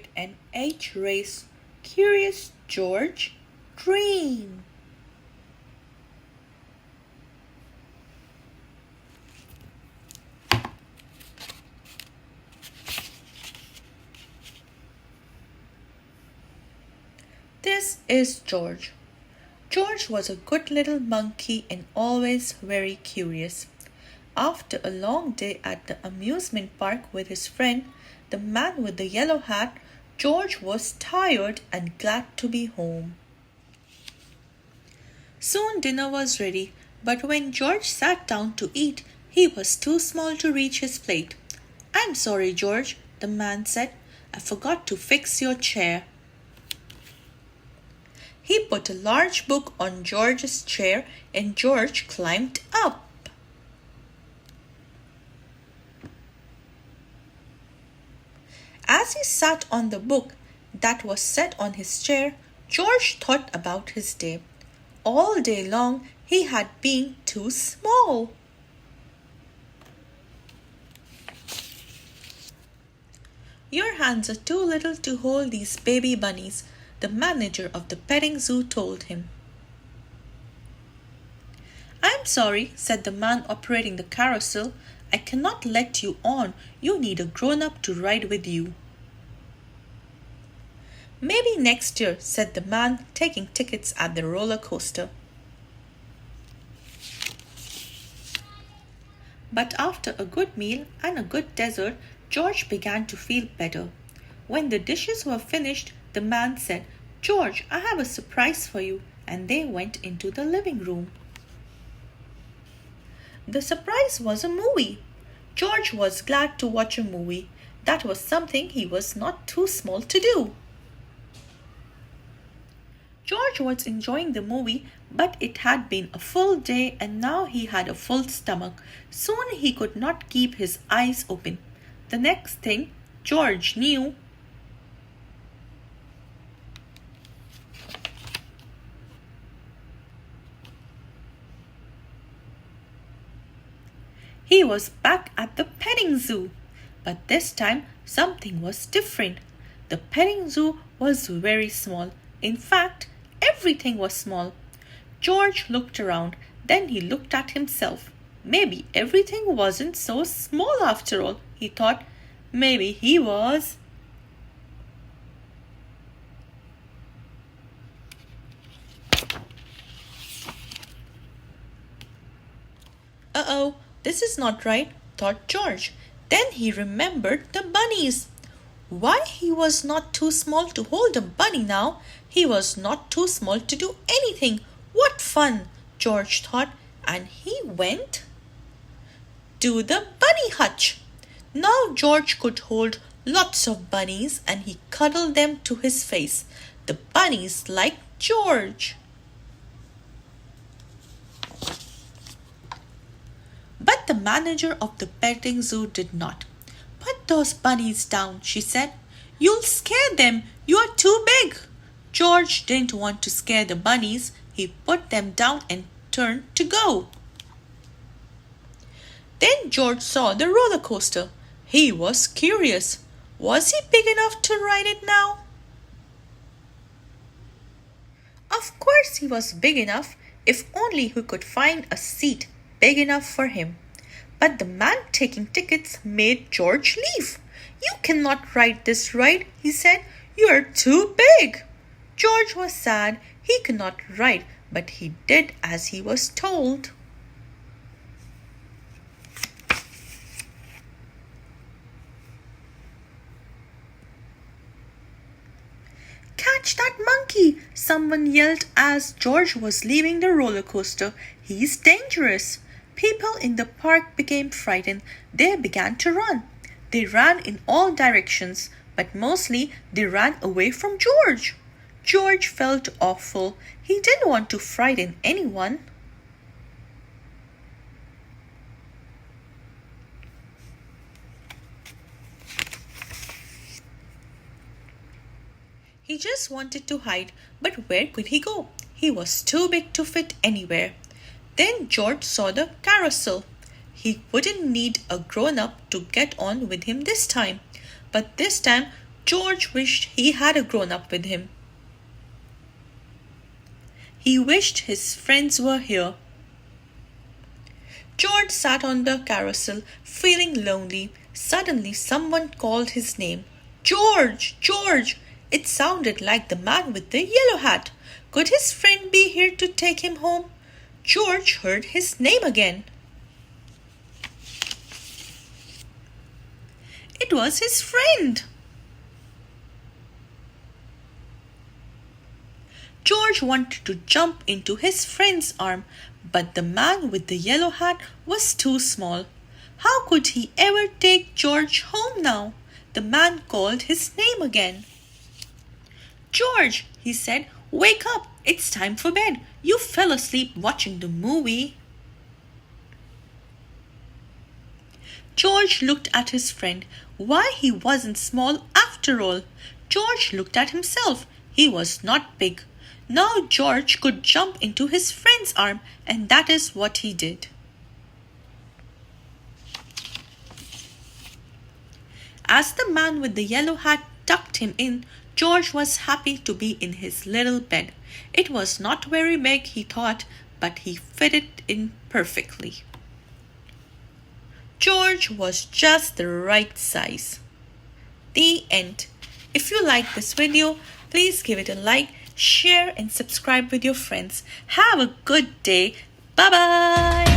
with an H race. Curious George, dream. This is George. George was a good little monkey and always very curious. After a long day at the amusement park with his friend, the man with the yellow hat, George was tired and glad to be home. Soon dinner was ready, but when George sat down to eat, he was too small to reach his plate. "I'm sorry, George," the man said. "I forgot to fix your chair." He put a large book on George's chair and George climbed up. As he sat on the book that was set on his chair, George thought about his day. All day long he had been too small. "Your hands are too little to hold these baby bunnies," the manager of the petting zoo told him. "I'm sorry," said the man operating the carousel. "I cannot let you on. You need a grown-up to ride with you." "Maybe next year," said the man taking tickets at the roller coaster. But after a good meal and a good dessert, George began to feel better. When the dishes were finished, the man said, "George, I have a surprise for you," and they went into the living room. The surprise was a movie. George was glad to watch a movie. That was something he was not too small to do. George was enjoying the movie, but it had been a full day and now he had a full stomach. Soon he could not keep his eyes open. The next thing George knew, he was back at the petting zoo. But this time something was different. The petting zoo was very small. In fact, everything was small. George looked around. Then he looked at himself. Maybe everything wasn't so small after all, he thought. Maybe he was. Uh-oh, this is not right, thought George. Then he remembered the bunnies. Why, he was not too small to hold a bunny now. He was not too small to do anything. What fun, George thought, and he went to the bunny hutch. Now George could hold lots of bunnies and he cuddled them to his face. The bunnies liked George. But the manager of the petting zoo did not. "Put those bunnies down," she said. "You'll scare them. You are too big." George didn't want to scare the bunnies. He put them down and turned to go. Then George saw the roller coaster. He was curious. Was he big enough to ride it now? Of course he was big enough, if only he could find a seat big enough for him. But the man taking tickets made George leave. "You cannot ride this ride," he said. "You are too big." George was sad. He could not ride, but he did as he was told. "Catch that monkey!" someone yelled as George was leaving the roller coaster. "He's dangerous." People in the park became frightened. They began to run. They ran in all directions, but mostly they ran away from George. George felt awful. He didn't want to frighten anyone. He just wanted to hide, but where could he go? He was too big to fit anywhere. Then George saw the carousel. He wouldn't need a grown-up to get on with him this time. But this time, George wished he had grown up with him. He wished his friends were here. George sat on the carousel, feeling lonely. Suddenly someone called his name. George! George! It sounded like the man with the yellow hat. Could his friend be here to take him home? George heard his name again. It was his friend. George wanted to jump into his friend's arm, but the man with the yellow hat was too small. How could he ever take George home now? The man called his name again. George, he said, wake up. It's time for bed. You fell asleep watching the movie. George looked at his friend. Why, he wasn't small after all. George looked at himself. He was not big. Now George could jump into his friend's arm, and that is what he did. As the man with the yellow hat tucked him in, George was happy to be in his little bed. It was not very big, he thought, but he fitted in perfectly. George was just the right size. The end. If you like this video, please give it a like, share and subscribe with your friends. Have a good day. Bye-bye.